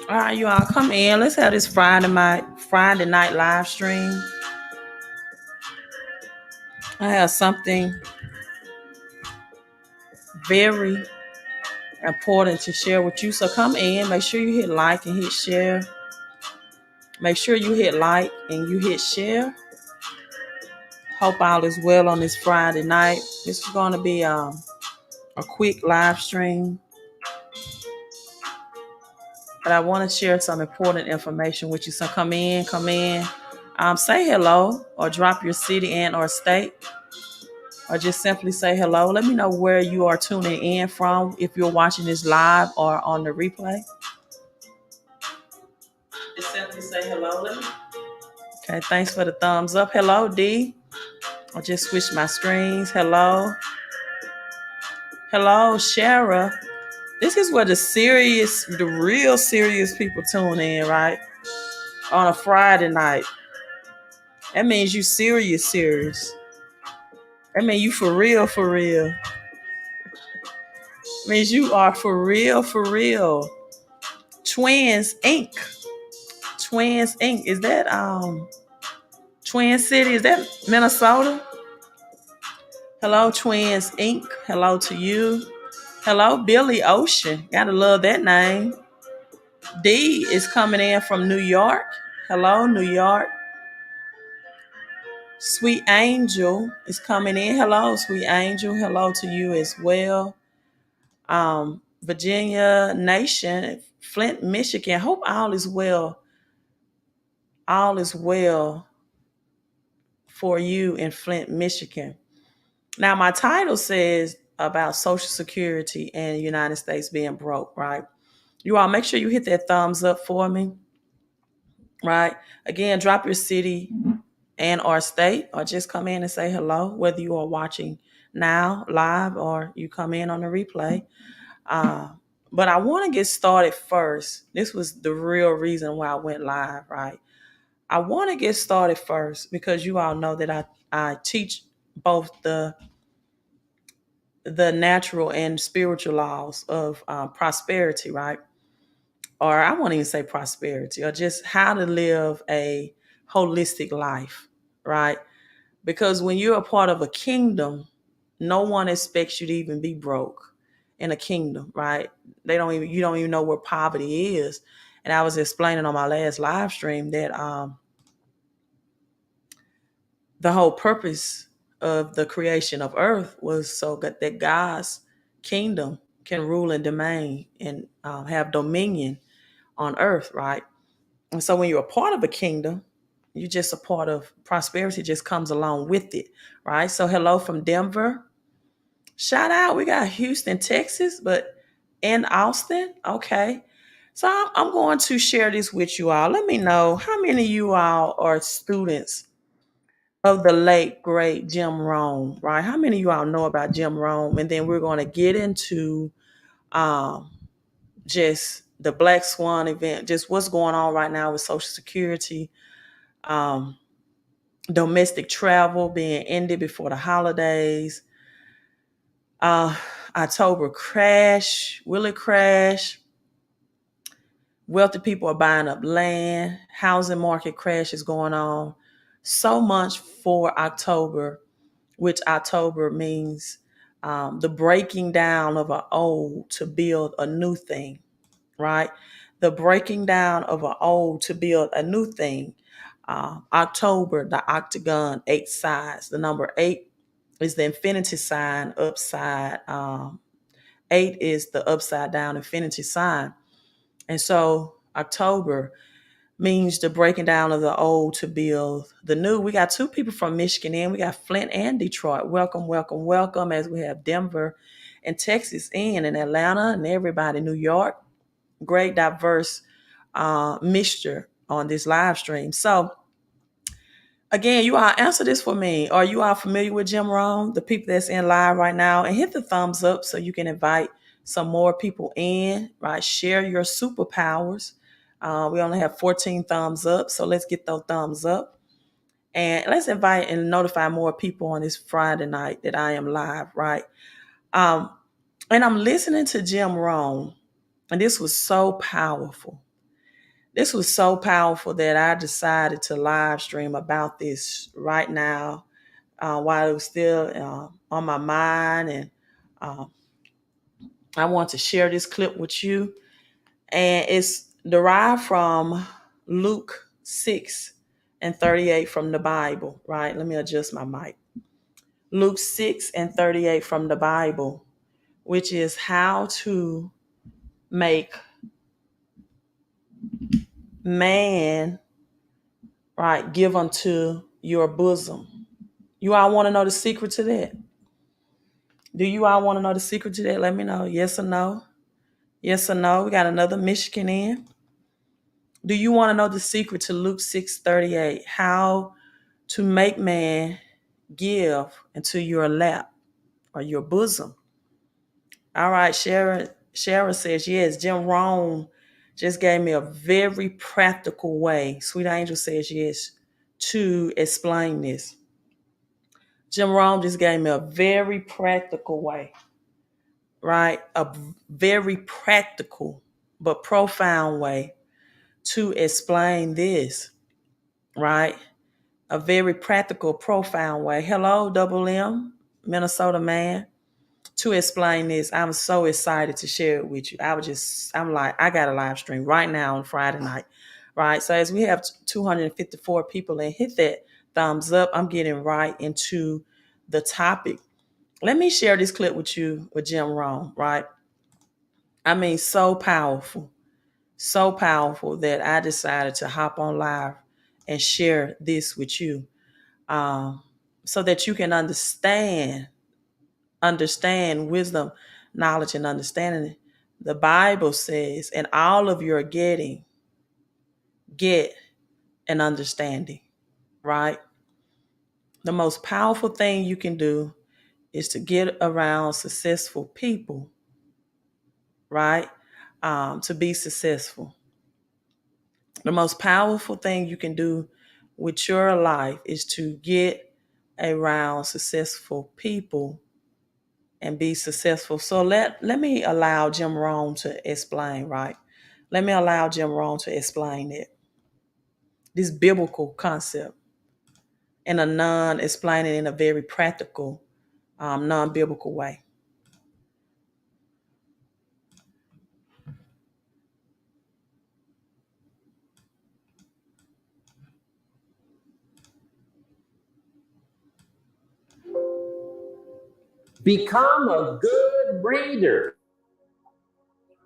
All right, you all come in. Let's have this Friday night live stream. I have something very important to share with you. So come in. Make sure you hit like and hit share. Make sure you hit like and you hit share. Hope all is well on this Friday night. This is going to be a quick live stream, but I want to share some important information with you. So come in, come in. Say hello or drop your city and or state, or just simply say hello. Let me know where you are tuning in from, if you're watching this live or on the replay. Just simply say hello. Okay, thanks for the thumbs up. Hello, D. I just switched my screens. Hello. Hello, Shara. This is where the real serious people tune in, right? On a Friday night. That means you serious. That means you for real, for real. Means you are for real. Twins Inc. Twins Inc. Is that Twin City? Is that Minnesota? Hello, Twins Inc. Hello to you. Hello, Billy Ocean. Gotta love that name. D is coming in from New York. Hello, New York. Sweet Angel is coming in. Hello, Sweet Angel. Hello to you as well. Virginia Nation, Flint, Michigan. Hope all is well. All is well for you in Flint, Michigan. Now, my title says about Social Security and the United States being broke, right? You all make sure you hit that thumbs up for me, right? Again, drop your city and or state, or just come in and say hello, whether you are watching now live or you come in on the replay. But I want to get started first. This was the real reason why I went live, right? I want to get started first because you all know that I teach both the natural and spiritual laws of prosperity, right? Or I won't even say prosperity, or just how to live a holistic life, right? Because when you're a part of a kingdom, no one expects you to even be broke in a kingdom, right? You don't even know where poverty is. And I was explaining on my last live stream that the whole purpose of the creation of earth was so that God's kingdom can rule and domain and have dominion on earth, right? And so when you're a part of a kingdom, you're just a part of prosperity, just comes along with it, right? So hello from Denver. Shout out. We got Houston, Texas, but in Austin. Okay. So I'm going to share this with you all. Let me know how many of you all are students of the late, great Jim Rome, right? How many of you all know about Jim Rome? And then we're going to get into um, just the Black Swan event, just what's going on right now with Social Security, um, domestic travel being ended before the holidays, uh, October crash, will it crash? Wealthy people are buying up land, housing market crash is going on. So much for October, which October means the breaking down of an old to build a new thing, right? The breaking down of an old to build a new thing. October, the octagon, 8 sides. The number 8 is the infinity sign upside. 8 is the upside down infinity sign. And so October means the breaking down of the old to build the new. We got 2 people from Michigan in. We got Flint and Detroit. Welcome, welcome, welcome. As we have Denver and Texas in, and Atlanta and everybody, New York. Great diverse mixture on this live stream. So again, you all answer this for me. Are you all familiar with Jim Rohn? The people that's in live right now, and hit the thumbs up so you can invite some more people in, right? Share your superpowers. We only have 14 thumbs up, so let's get those thumbs up. And let's invite and notify more people on this Friday night that I am live, right? And I'm listening to Jim Rohn, and this was so powerful. This was so powerful that I decided to live stream about this right now while it was still on my mind. And uh, I want to share this clip with you. And it's derived from Luke 6:38 from the Bible, right? Let me adjust my mic. Luke 6:38 from the Bible, which is how to make man, right, give unto your bosom. You all want to know the secret to that? Do you all want to know the secret to that? Let me know. Yes or no? Yes or no? We got another Michigan in. Do you want to know the secret to Luke 6:38? How to make man give into your lap or your bosom? All right, Sharon says, yes, Jim Rohn just gave me a very practical way. Sweet Angel says, yes, to explain this. Jim Rohn just gave me a very practical way, right? A very practical but profound way to explain this, right? A very practical, profound way. Hello, Double M, Minnesota man. To explain this, I'm so excited to share it with you. I'm like, I got a live stream right now on Friday night, right? So as we have 254 people and hit that thumbs up, I'm getting right into the topic. Let me share this clip with you with Jim Rohn, right? I mean, so powerful that I decided to hop on live and share this with you, so that you can understand wisdom, knowledge, and understanding. The Bible says, "And all of your getting, get an understanding," right? The most powerful thing you can do is to get around successful people, right? To be successful. The most powerful thing you can do with your life is to get around successful people and be successful. So let me allow Jim Rohn to explain, right? Let me allow Jim Rohn to explain it. This biblical concept in a explain it in a very practical, non-biblical way. Become a good reader.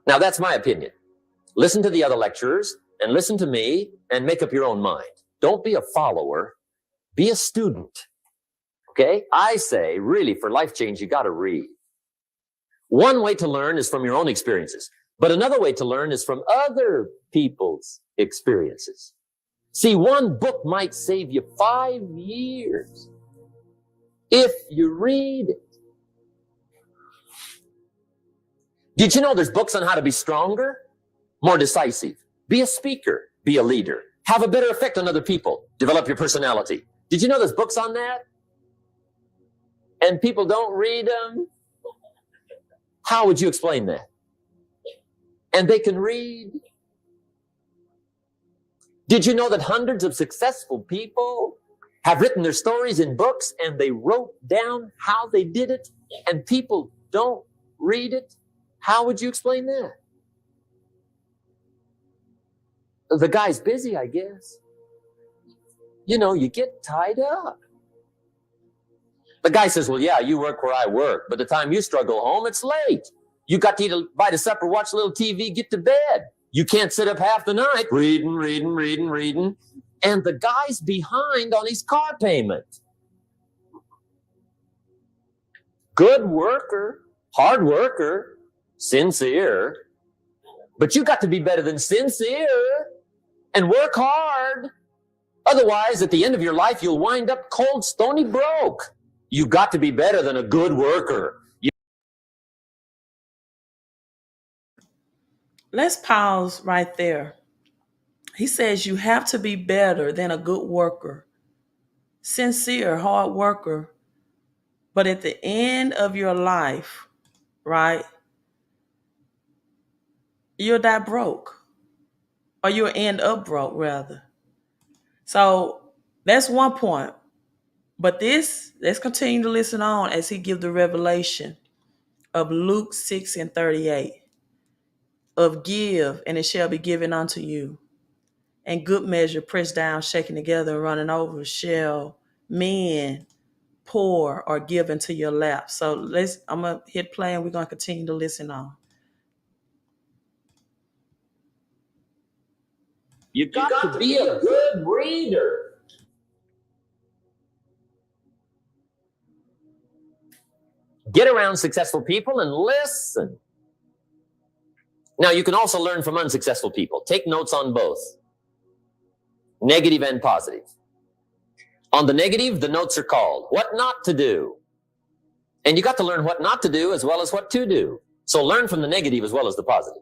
Now, that's my opinion. Listen to the other lecturers and listen to me and make up your own mind. Don't be a follower, be a student. Okay? I say, really, for life change, you got to read. One way to learn is from your own experiences, but another way to learn is from other people's experiences. See, one book might save you 5 years if you read it. Did you know there's books on how to be stronger, more decisive, be a speaker, be a leader, have a better effect on other people, develop your personality? Did you know there's books on that? And people don't read them? How would you explain that? And they can read. Did you know that hundreds of successful people have written their stories in books and they wrote down how they did it and people don't read it? How would you explain that? The guy's busy, I guess. You know, you get tied up. The guy says, well, yeah, you work where I work, but the time you struggle home, it's late. You got to eat a bite of supper, watch a little TV, get to bed. You can't sit up half the night reading. And the guy's behind on his car payment. Good worker, hard worker, sincere. But you got to be better than sincere and work hard. Otherwise, at the end of your life, you'll wind up cold, stony broke. You got to be better than a good worker. Let's pause right there. He says you have to be better than a good worker, sincere, hard worker. But at the end of your life, right, you'll die broke. or you'll end up broke rather. So that's one point. But let's continue to listen on as he gives the revelation of Luke 6:38. Of give, and it shall be given unto you. And good measure, pressed down, shaken together, and running over, shall men pour or give into your lap. So I'm gonna hit play and we're gonna continue to listen on. You got to be a good reader. Get around successful people and listen. Now, you can also learn from unsuccessful people. Take notes on both, negative and positive. On the negative, the notes are called what not to do. And you got to learn what not to do as well as what to do. So learn from the negative as well as the positive.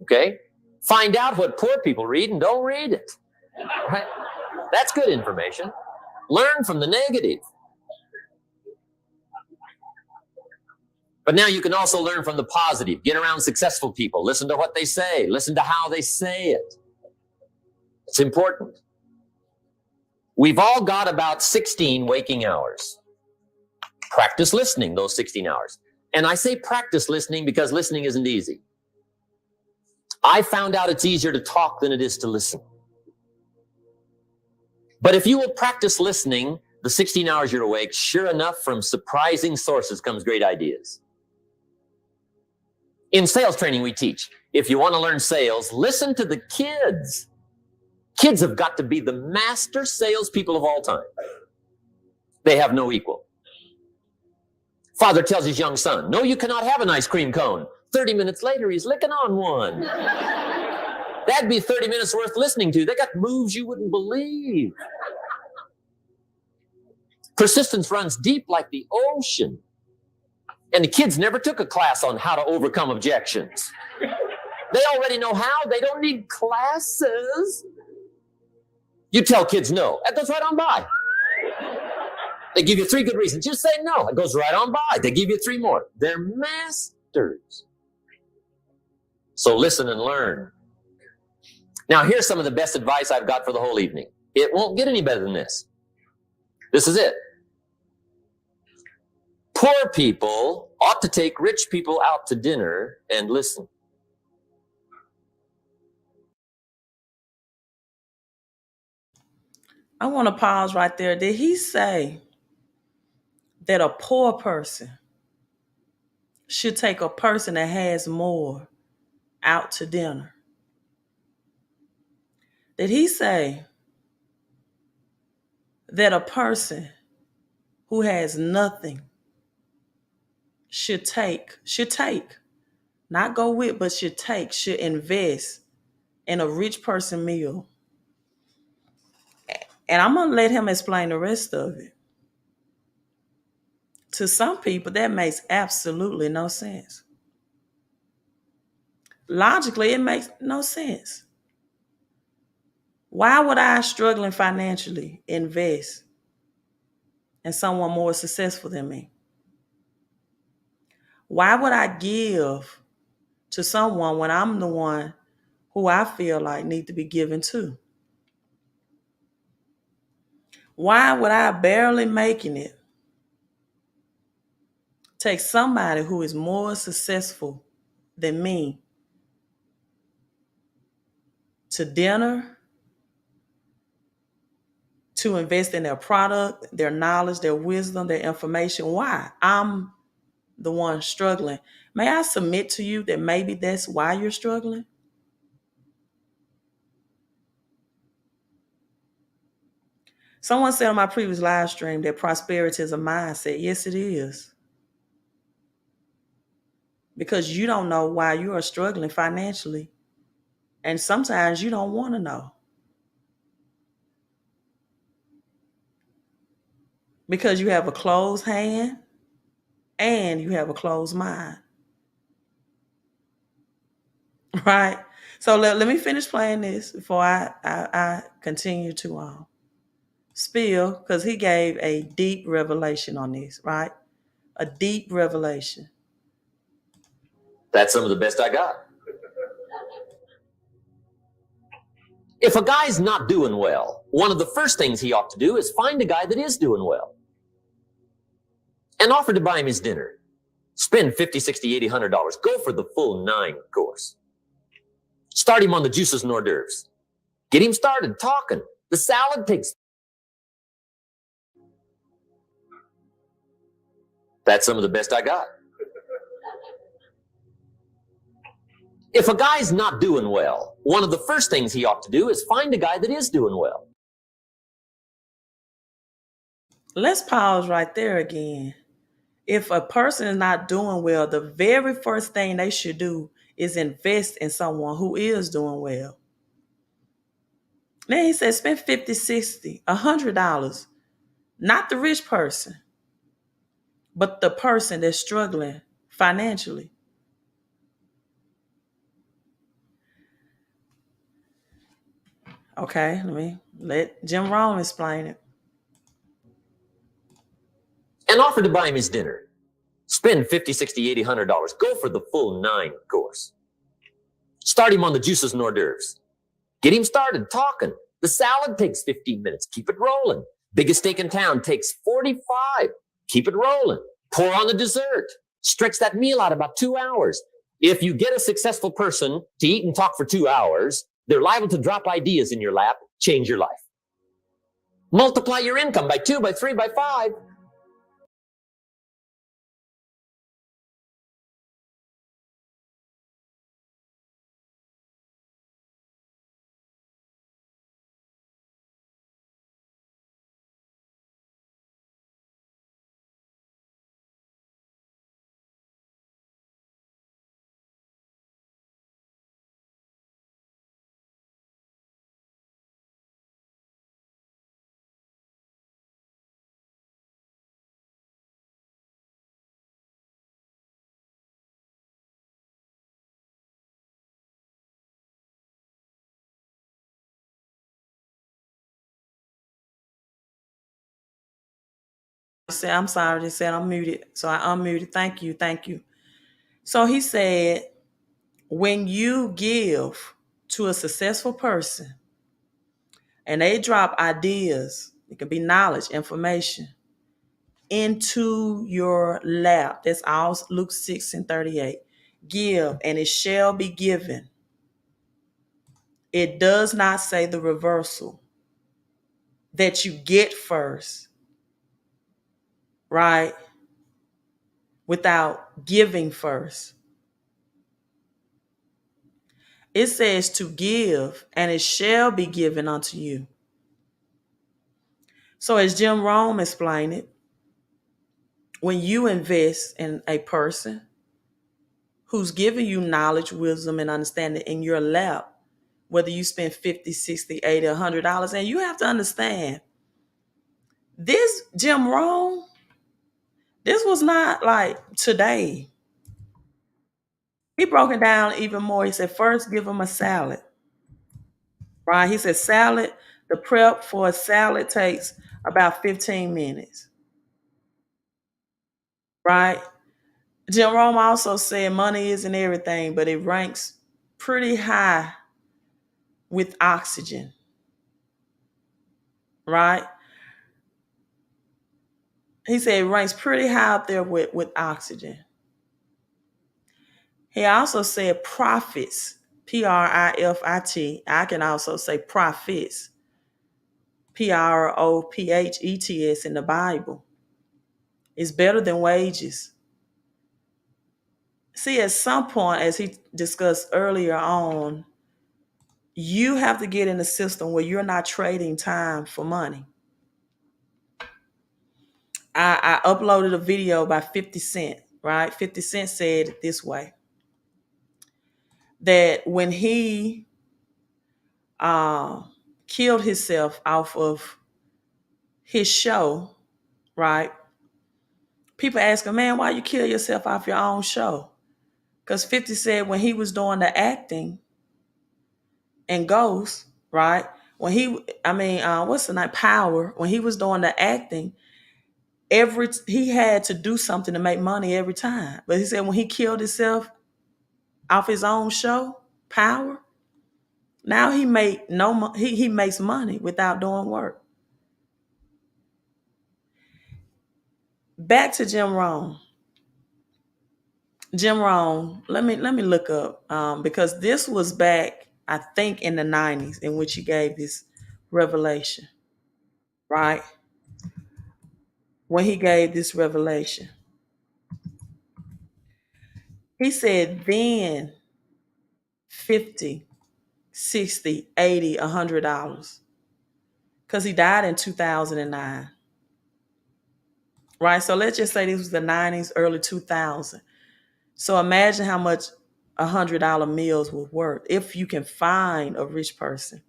Okay? Find out what poor people read and don't read it. Right? That's good information. Learn from the negative. But now you can also learn from the positive. Get around successful people. Listen to what they say. Listen to how they say it. It's important. We've all got about 16 waking hours. Practice listening those 16 hours. And I say practice listening because listening isn't easy. I found out it's easier to talk than it is to listen. But if you will practice listening the 16 hours you're awake, sure enough, from surprising sources comes great ideas. In sales training, we teach, if you want to learn sales, listen to the kids. Kids have got to be the master salespeople of all time. They have no equal. Father tells his young son, no, you cannot have an ice cream cone. 30 minutes later, he's licking on one. That'd be 30 minutes worth listening to. They got moves you wouldn't believe. Persistence runs deep like the ocean. And the kids never took a class on how to overcome objections. They already know how. They don't need classes. You tell kids no. That goes right on by. They give you 3 good reasons. You say no. It goes right on by. They give you 3 more. They're masters. So listen and learn. Now, here's some of the best advice I've got for the whole evening. It won't get any better than this. This is it. Poor people ought to take rich people out to dinner and listen. I want to pause right there. Did he say that a poor person should take a person that has more out to dinner? Did he say that a person who has nothing should take, not go with, but should invest in a rich person meal? And I'm going to let him explain the rest of it. To some people, that makes absolutely no sense. Logically, it makes no sense. Why would I, struggling financially, invest in someone more successful than me? Why would I give to someone when I'm the one who I feel like need to be given to? Why would I, barely making it, take somebody who is more successful than me to dinner, to invest in their product, their knowledge, their wisdom, their information? Why? I'm the one struggling. May I submit to you that maybe that's why you're struggling? Someone said on my previous live stream that prosperity is a mindset. Yes, it is. Because you don't know why you are struggling financially. And sometimes you don't want to know. Because you have a closed hand and you have a closed mind. Right? So let me finish playing this before I continue to spill, because he gave a deep revelation on this, right? A deep revelation. That's some of the best I got. If a guy's not doing well, one of the first things he ought to do is find a guy that is doing well and offer to buy him his dinner. Spend $50, $60, $80, $100. Go for the full 9 course. Start him on the juices and hors d'oeuvres. Get him started talking. The salad takes. That's some of the best I got. If a guy's not doing well, one of the first things he ought to do is find a guy that is doing well. Let's pause right there again. If a person is not doing well, the very first thing they should do is invest in someone who is doing well. Then he said, spend $50, $60, $100. Not the rich person, but the person that's struggling financially. Okay, let Jim Rome explain it. And offer to buy him his dinner. Spend $50, $60, $80, $100. Go for the full 9 course. Start him on the juices and hors d'oeuvres. Get him started talking. The salad takes 15 minutes. Keep it rolling. Biggest steak in town takes 45. Keep it rolling. Pour on the dessert. Stretch that meal out about 2 hours. If you get a successful person to eat and talk for 2 hours, they're liable to drop ideas in your lap, change your life. Multiply your income by 2, by 3, by 5. I'm sorry, they said I'm muted. So I unmuted. Thank you. So he said, when you give to a successful person and they drop ideas, it could be knowledge, information, into your lap. That's all Luke 6:38. Give, and it shall be given. It does not say the reversal, that you get first, right? Without giving first. It says to give, and it shall be given unto you. So as Jim Rome explained it, when you invest in a person who's giving you knowledge, wisdom, and understanding in your lap, whether you spend $50, $60, $80, $100, and you have to understand, this Jim Rome, this was not like today. He broke it down even more. He said, first give them a salad, right? He said salad, the prep for a salad takes about 15 minutes, right? Jim Rome also said money isn't everything, but it ranks pretty high with oxygen, right? He said it ranks pretty high up there with oxygen. He also said profits, Profit. I can also say profits, Prophets in the Bible. It's better than wages. See, at some point, as he discussed earlier on, you have to get in a system where you're not trading time for money. I uploaded a video by 50 Cent, right? 50 Cent said it this way, that when he killed himself off of his show, right? People ask him, man, why you kill yourself off your own show? Because 50 said when he was doing the acting in Ghost, right? When what's the name? Power. When he was doing the acting, he had to do something to make money every time. But he said when he killed himself off his own show, Power, Now he make he makes money without doing work. Back to Jim Rohn. Jim Rohn, let me look up because this was back, I think, in the 90s in which he gave this revelation, right? When he gave this revelation, he said then 50, 60, 80, $100, because he died in 2009, right? So let's just say this was the 90s, early 2000. So imagine how much $100 meals would worth if you can find a rich person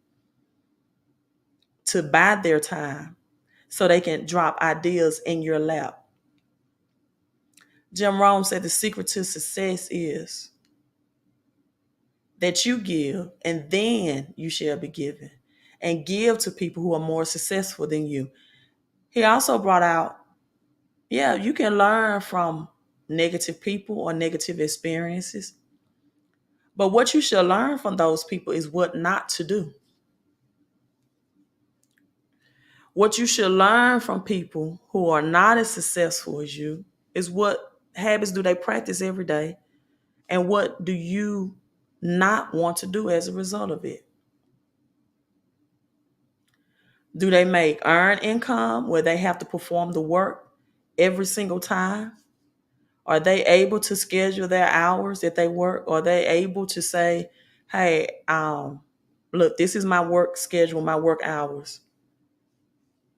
to buy their time so they can drop ideas in your lap. Jim Rohn said the secret to success is that you give and then you shall be given, and give to people who are more successful than you. He also brought out, yeah, you can learn from negative people or negative experiences, but what you should learn from those people is what not to do. What you should learn from people who are not as successful as you is what habits do they practice every day, and what do you not want to do as a result of it. Do they make earned income where they have to perform the work every single time? Are they able to schedule their hours that they work? Are they able to say, hey, look, this is my work schedule, my work hours,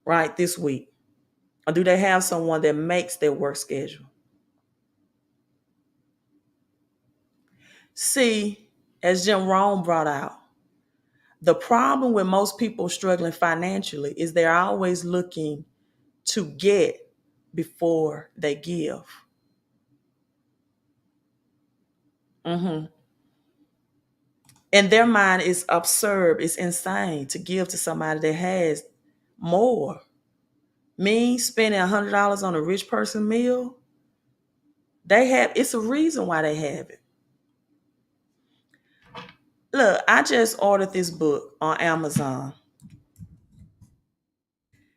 right, this week? Or do they have someone that makes their work schedule? See, as Jim Rohn brought out, the problem with most people struggling financially is they're always looking to get before they give. hmm And their mind is absurd. It's insane to give to somebody that has more. Me spending $100 on a rich person meal, it's a reason why they have it. Look, I just ordered this book on Amazon.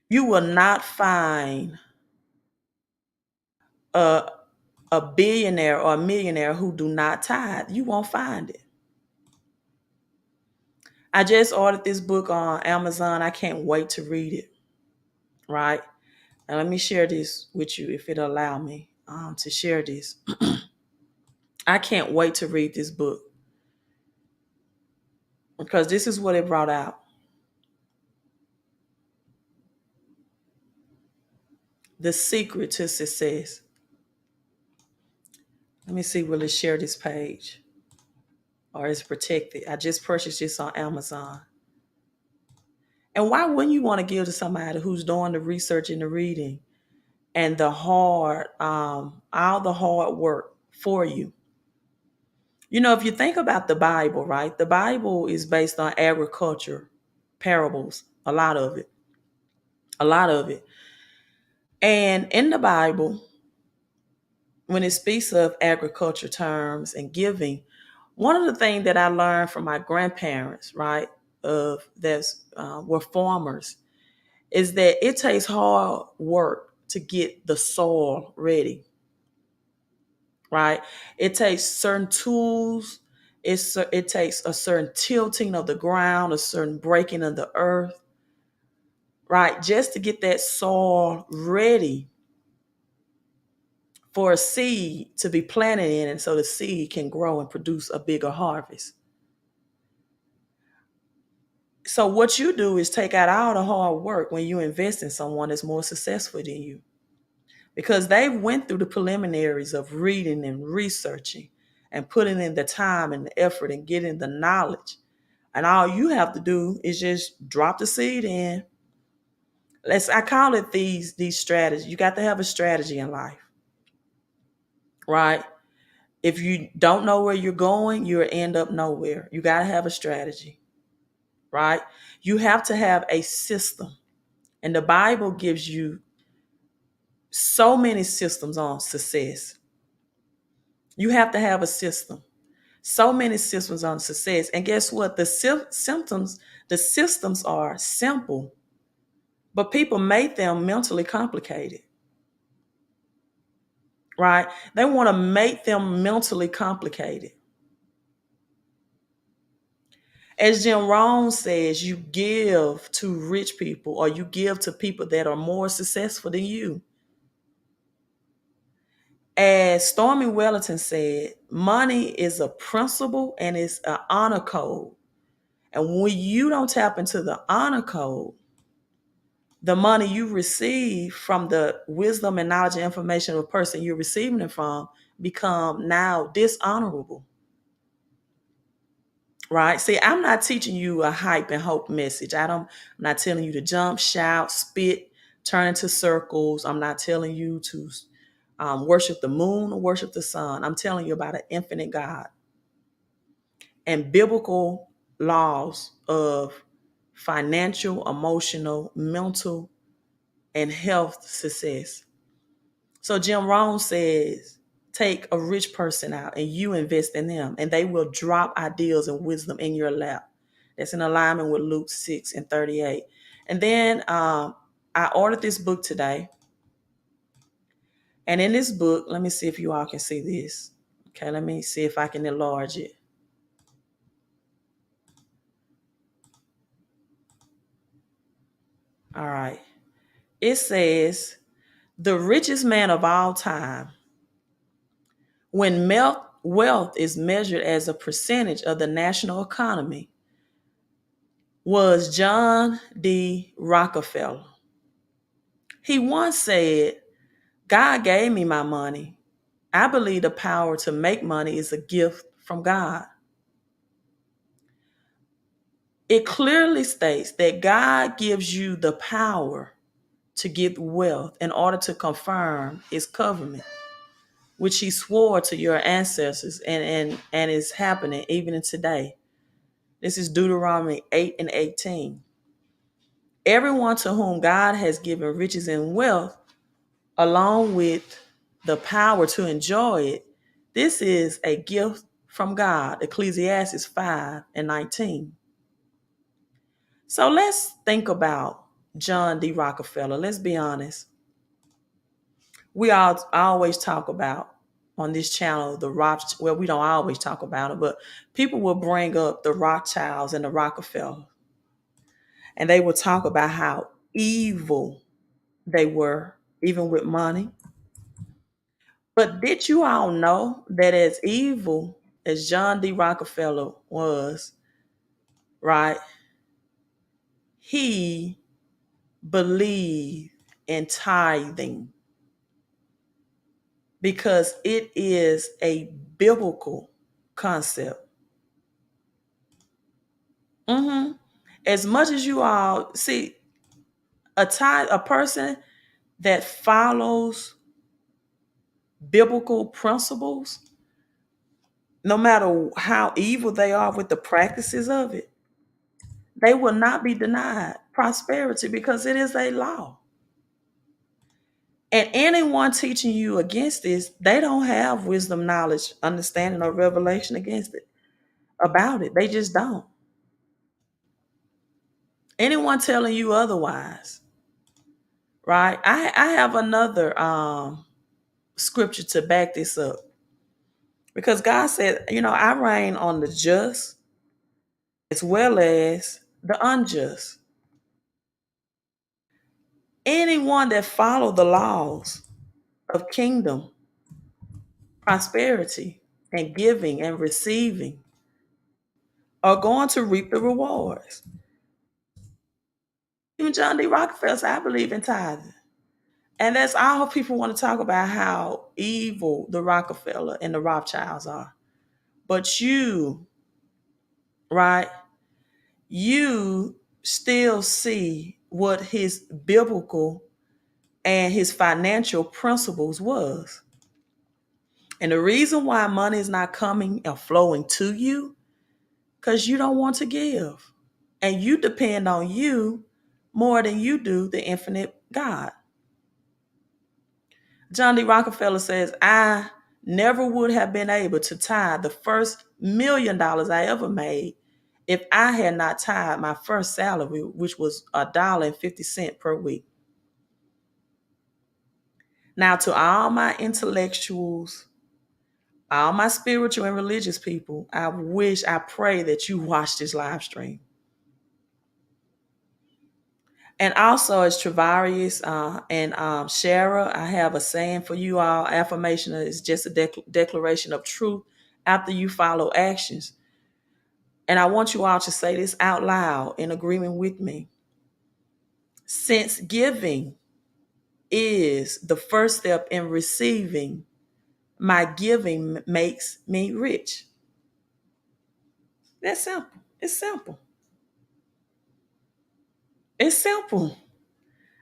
You will not find a, a billionaire or a millionaire who do not tithe. You won't find it. I just ordered this book on Amazon. I can't wait to read it. Right? And let me share this with you if it'll allow me to share this. I can't wait to read this book because this is what it brought out. The secret to success. Let me see, will it share this page or is it protected? I just purchased this on Amazon. And why wouldn't you want to give to somebody who's doing the research and the reading and the hard, all the hard work for you? You know, if you think about the Bible, right? The Bible is based on agriculture, parables, a lot of it. A lot of it. And in the Bible, when it speaks of agriculture terms and giving, one of the things that I learned from my grandparents, right, of that's were farmers, is that it takes hard work to get the soil ready, right? It takes certain tools. It takes a certain tilting of the ground, a certain breaking of the earth, right, just to get that soil ready for a seed to be planted in, and so the seed can grow and produce a bigger harvest. So what you do is take out all the hard work when you invest in someone that's more successful than you, because they went through the preliminaries of reading and researching and putting in the time and the effort and getting the knowledge. And all you have to do is just drop the seed in. I call it these strategies. You got to have a strategy in life, right? If you don't know where you're going, you'll end up nowhere. You got to have a strategy, right? You have to have a system. And the Bible gives you so many systems on success. You have to have a system. So many systems on success. And guess what? The systems are simple, but people make them mentally complicated, right? They want to make them mentally complicated. As Jim Rohn says, you give to rich people or you give to people that are more successful than you. As Stormy Wellington said, money is a principle and it's an honor code. And when you don't tap into the honor code, the money you receive from the wisdom and knowledge and information of a person you're receiving it from become now dishonorable. Right? See, I'm not teaching you a hype and hope message. I'm not telling you to jump, shout, spit, turn into circles. I'm not telling you to worship the moon or worship the sun. I'm telling you about an infinite God and biblical laws of financial, emotional, mental, and health success. So Jim Rohn says, take a rich person out and you invest in them, and they will drop ideas and wisdom in your lap. That's in alignment with Luke 6:38. And then I ordered this book today. And in this book, let me see if you all can see this. Okay, let me see if I can enlarge it. All right. It says, the richest man of all time, when wealth is measured as a percentage of the national economy, was John D. Rockefeller. He once said, God gave me my money. I believe the power to make money is a gift from God. It clearly states that God gives you the power to get wealth in order to confirm his covenant, which he swore to your ancestors and is happening even in today. This is Deuteronomy 8:18. Everyone to whom God has given riches and wealth, along with the power to enjoy it, this is a gift from God. Ecclesiastes 5:19. So let's think about John D. Rockefeller. Let's be honest. We all always talk about on this channel the well, we don't always talk about it, but people will bring up the Rothschilds and the Rockefeller, and they will talk about how evil they were, even with money. But did you all know that as evil as John D. Rockefeller was, right, he believed in tithing because it is a biblical concept. Mm-hmm. As much as you all see, a person that follows biblical principles, no matter how evil they are with the practices of it, they will not be denied prosperity because it is a law. And anyone teaching you against this, they don't have wisdom, knowledge, understanding, or revelation against it about it. They just don't. Anyone telling you otherwise, right? I have another scripture to back this up. Because God said, I reign on the just as well as the unjust. Anyone that follow the laws of kingdom, prosperity, and giving and receiving are going to reap the rewards. Even John D. Rockefeller said, I believe in tithing. And that's all people want to talk about how evil the Rockefeller and the Rothschilds are. But you, right, you still see what his biblical and his financial principles was. And the reason why money is not coming and flowing to you, because you don't want to give. And you depend on you more than you do the infinite God. John D. Rockefeller says, I never would have been able to tithe the first $1,000,000 I ever made if I had not tithed my first salary, which was $1.50 per week. Now, to all my intellectuals, all my spiritual and religious people, I pray that you watch this live stream. And also, as Travarius and Shara, I have a saying for you all. Affirmation is just a declaration of truth after you follow actions. And I want you all to say this out loud in agreement with me. Since giving is the first step in receiving, my giving makes me rich. That's simple. It's simple. It's simple.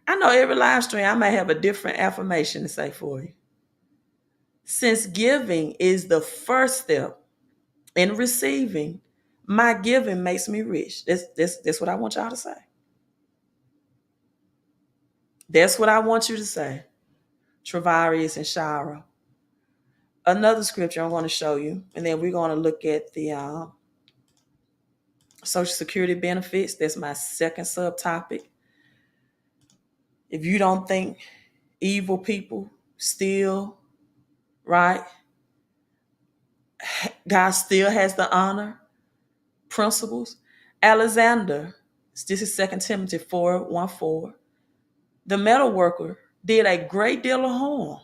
I know every live stream I may have a different affirmation to say for you. Since giving is the first step in receiving, my giving makes me rich. That's what I want y'all to say. That's what I want you to say. Travarius and Shara. Another scripture I'm going to show you, and then we're going to look at the Social Security benefits. That's my second subtopic. If you don't think evil people steal, right? God still has the honor principles. Alexander, this is 2 Timothy 4:1-4. The metal worker did a great deal of harm.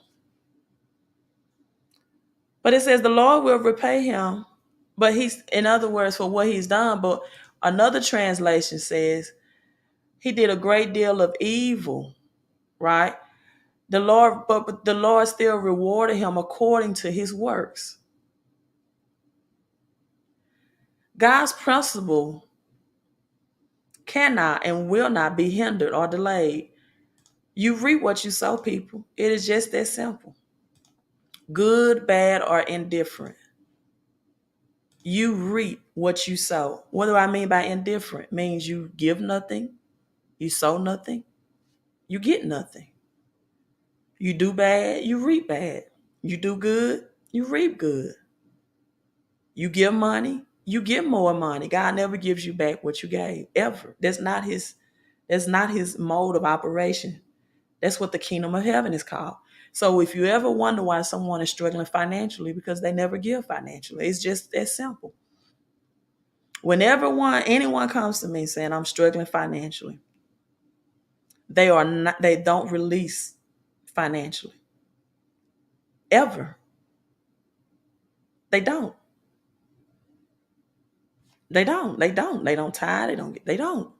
But it says the Lord will repay him. But he's, in other words, for what he's done. But another translation says he did a great deal of evil, right? But the Lord still rewarded him according to his works. God's principle cannot and will not be hindered or delayed. You reap what you sow, people. It is just that simple. Good, bad, or indifferent. You reap what you sow. What do I mean by indifferent? It means you give nothing, you sow nothing, you get nothing. You do bad, you reap bad. You do good, you reap good. You give money, you get more money. God never gives you back what you gave, ever. That's not his mode of operation. That's what the kingdom of heaven is called. So if you ever wonder why someone is struggling financially, because they never give financially, it's just that simple. Whenever anyone comes to me saying I'm struggling financially, they don't release financially. Ever. They don't. They don't. They don't. They don't tithe. They don't.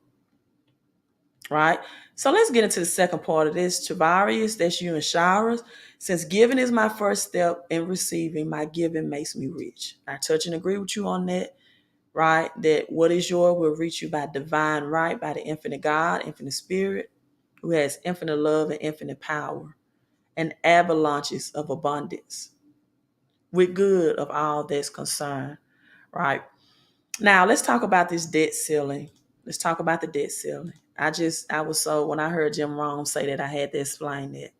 Right? So let's get into the second part of this. Travarius, that's you and Showers. Since giving is my first step in receiving, my giving makes me rich. I touch and agree with you on that, right? That what is yours will reach you by divine right, by the infinite God, infinite spirit, who has infinite love and infinite power, and avalanches of abundance with good of all that's concerned, right? Now, let's talk about this debt ceiling. Let's talk about the debt ceiling. I was so, when I heard Jim Rome say that, I had to explain that.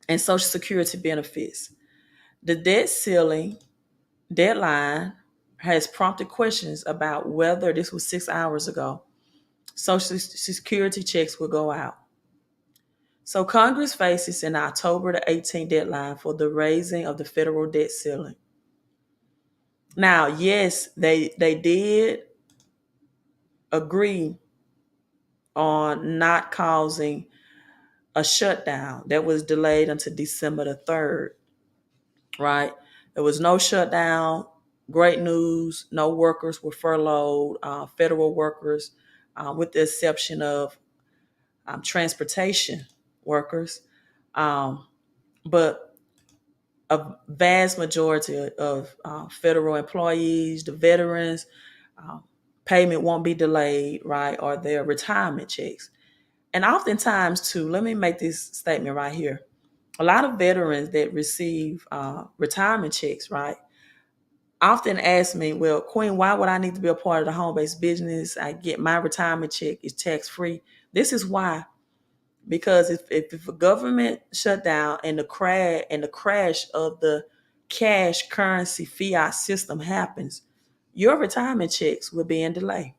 And Social Security benefits. The debt ceiling deadline has prompted questions about whether, this was 6 hours ago, Social Security checks will go out. So Congress faces an October the 18th deadline for the raising of the federal debt ceiling. Now, yes, they did agree on not causing a shutdown that was delayed until December the 3rd, right? There was no shutdown. Great news. No workers were furloughed, federal workers, with the exception of transportation workers. But a vast majority of federal employees, the veterans, payment won't be delayed, right? Or their retirement checks. And oftentimes, too, let me make this statement right here. A lot of veterans that receive retirement checks, right, often ask me, well, Queen, why would I need to be a part of the home-based business? I get my retirement check is tax-free. This is why. Because if a government shutdown and the crash of the cash currency fiat system happens, your retirement checks will be in delay.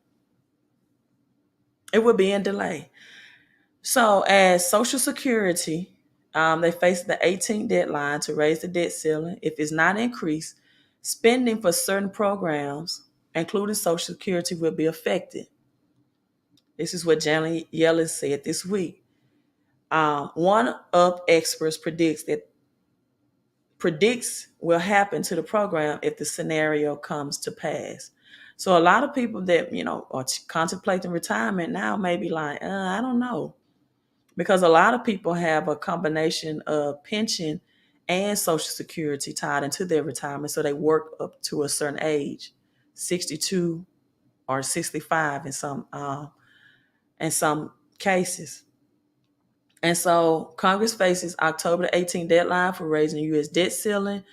It will be in delay. So as Social Security, they face the 18th deadline to raise the debt ceiling. If it's not increased, spending for certain programs, including Social Security, will be affected. This is what Janet Yellen said this week. One of experts predicts will happen to the program if the scenario comes to pass. So a lot of people that are contemplating retirement now may be like, I don't know, because a lot of people have a combination of pension and Social Security tied into their retirement, so they work up to a certain age, 62 or 65 in some cases. And so Congress faces October the 18th deadline for raising the U.S. debt ceiling.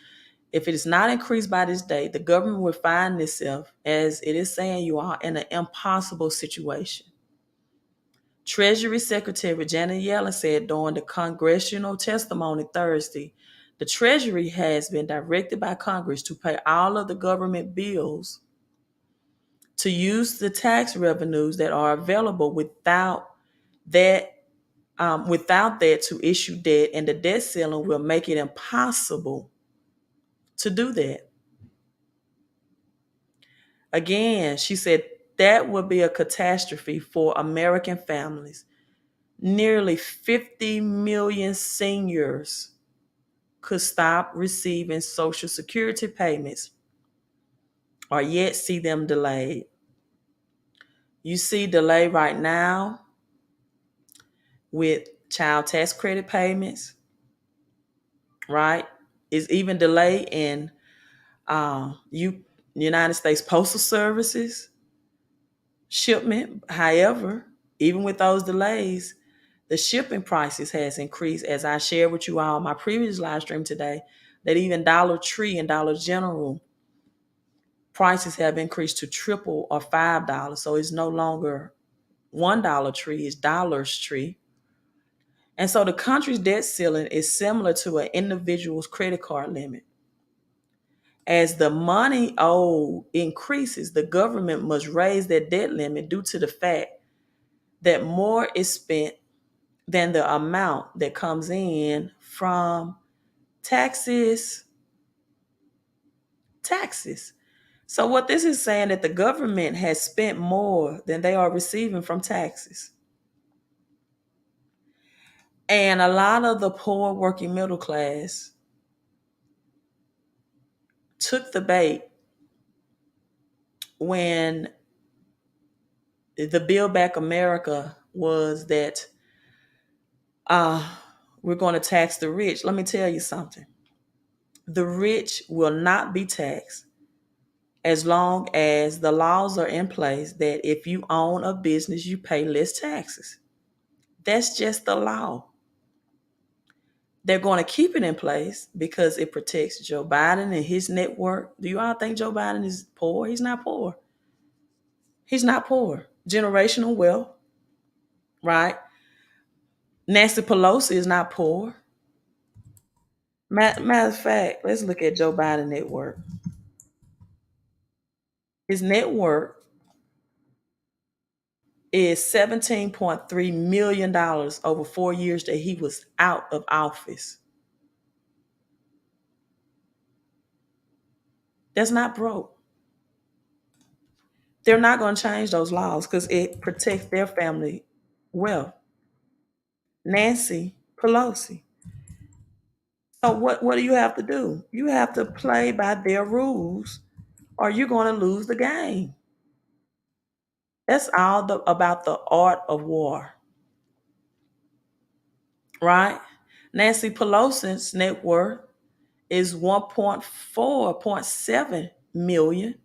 If it is not increased by this date, the government will find itself, as it is saying you are, in an impossible situation. Treasury Secretary Janet Yellen said during the congressional testimony Thursday, the Treasury has been directed by Congress to pay all of the government bills, to use the tax revenues that are available that without that to issue debt, and the debt ceiling will make it impossible to do that. Again, she said that would be a catastrophe for American families. Nearly 50 million seniors could stop receiving Social Security payments or yet see them delayed. You see delay right now with child tax credit payments, right? Is even delay in United States Postal Services shipment. However, even with those delays, the shipping prices has increased, as I shared with you all in my previous live stream today, that even Dollar Tree and Dollar General prices have increased to triple or $5. So it's no longer $1 tree, it's dollars tree. And so the country's debt ceiling is similar to an individual's credit card limit. As the money owed increases, the government must raise their debt limit due to the fact that more is spent than the amount that comes in from taxes. So what this is saying, that the government has spent more than they are receiving from taxes. And a lot of the poor working middle class took the bait when the Build Back America was that we're going to tax the rich. Let me tell you something. The rich will not be taxed as long as the laws are in place that if you own a business, you pay less taxes. That's just the law. They're going to keep it in place because it protects Joe Biden and his network. Do you all think Joe Biden is poor? He's not poor. He's not poor. Generational wealth, right? Nancy Pelosi is not poor. Matter of fact, let's look at Joe Biden network. His network is $17.3 million over 4 years that he was out of office. That's not broke. They're not going to change those laws because it protects their family wealth. Nancy Pelosi. So what do you have to do? You have to play by their rules or you're going to lose the game. That's all about the art of war, right? Nancy Pelosi's net worth is 1.4.7 million.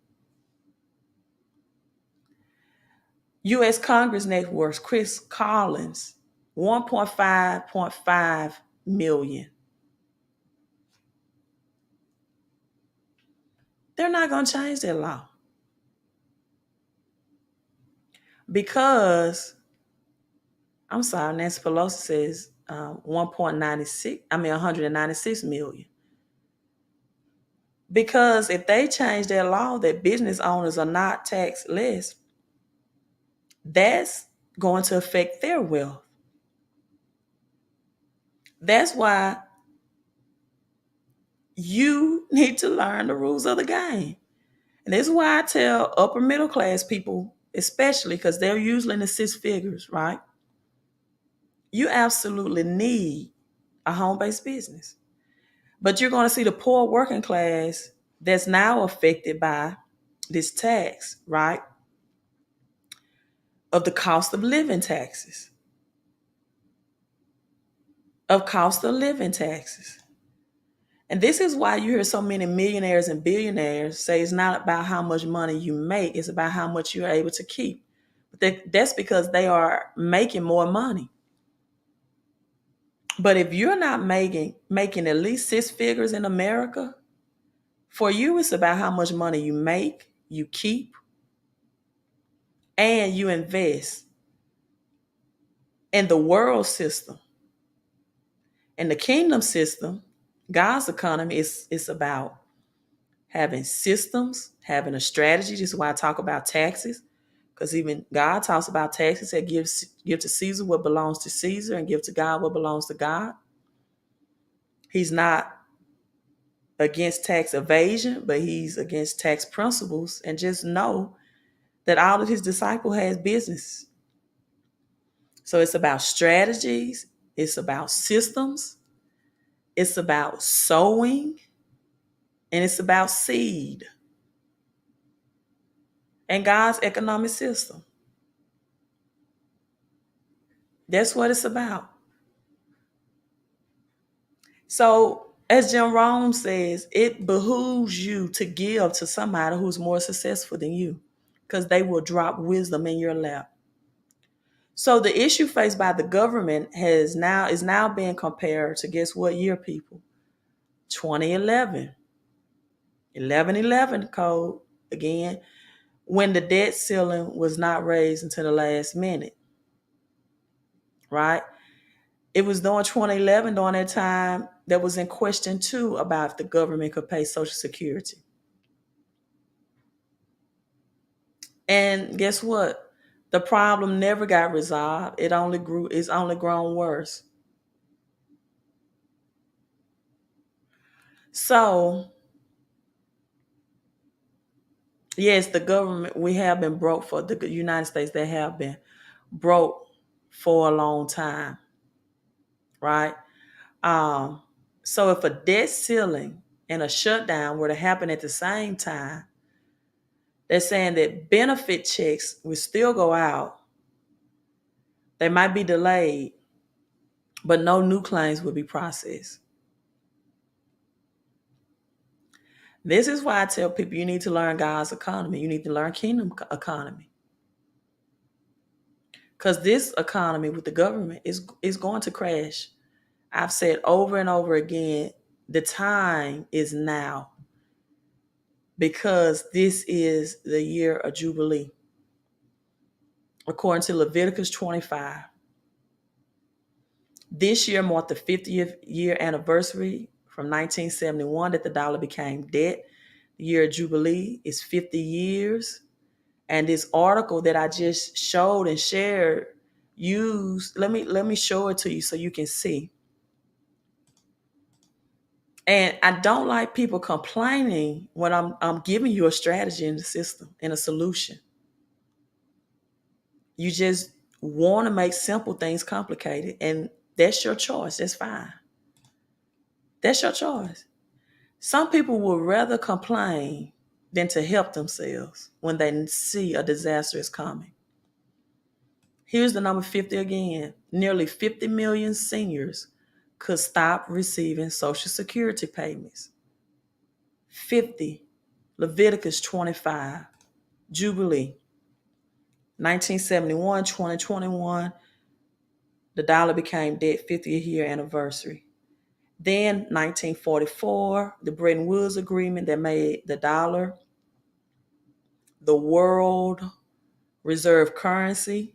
U.S. Congress net worth, Chris Collins, 1.5 million. They're not going to change their law because I'm sorry, Nancy Pelosi says 196 million. Because if they change their law that business owners are not taxed less, that's going to affect their wealth. That's why you need to learn the rules of the game. And this is why I tell upper middle class people, especially because they're usually in the six figures, right? You absolutely need a home-based business. But you're going to see the poor working class that's now affected by this tax, right? Of the cost of living taxes. Of cost of living taxes. And this is why you hear so many millionaires and billionaires say it's not about how much money you make, it's about how much you're able to keep. But that's because they are making more money. But if you're not making at least six figures in America, for you it's about how much money you make, you keep, and you invest in the world system. And the kingdom system, God's economy, is about having systems, having a strategy. This is why I talk about taxes, because even God talks about taxes that give to Caesar what belongs to Caesar and give to God what belongs to God. He's not against tax evasion, but he's against tax principles. And just know that all of his disciples has business. So it's about strategies, it's about systems, it's about sowing, and it's about seed and God's economic system. That's what it's about. So, as Jim Rome says, it behooves you to give to somebody who's more successful than you, because they will drop wisdom in your lap. So the issue faced by the government is now being compared to, guess what year, people? 2011. 1111 code again, when the debt ceiling was not raised until the last minute. Right? It was during 2011, during that time, that was in question too about if the government could pay Social Security. And guess what? The problem never got resolved. It's only grown worse. So, yes, the government, we have been broke for the United States, they have been broke for a long time. Right? So if a debt ceiling and a shutdown were to happen at the same time, they're saying that benefit checks will still go out. They might be delayed, but no new claims will be processed. This is why I tell people you need to learn God's economy. You need to learn kingdom economy. Because this economy with the government is going to crash. I've said over and over again, the time is now, because this is the year of Jubilee. According to Leviticus 25. This year marked the 50th year anniversary from 1971 that the dollar became debt. The year of Jubilee is 50 years. And this article that I just showed and shared let me show it to you so you can see. And I don't like people complaining when I'm giving you a strategy in the system and a solution. You just want to make simple things complicated, and that's your choice. That's fine. That's your choice. Some people would rather complain than to help themselves when they see a disaster is coming. Here's the number 50 again. Nearly 50 million seniors could stop receiving Social Security payments. 50. Leviticus 25. Jubilee. 1971, 2021. The dollar became dead, 50th year anniversary. Then 1944, the Bretton Woods Agreement that made the dollar the world reserve currency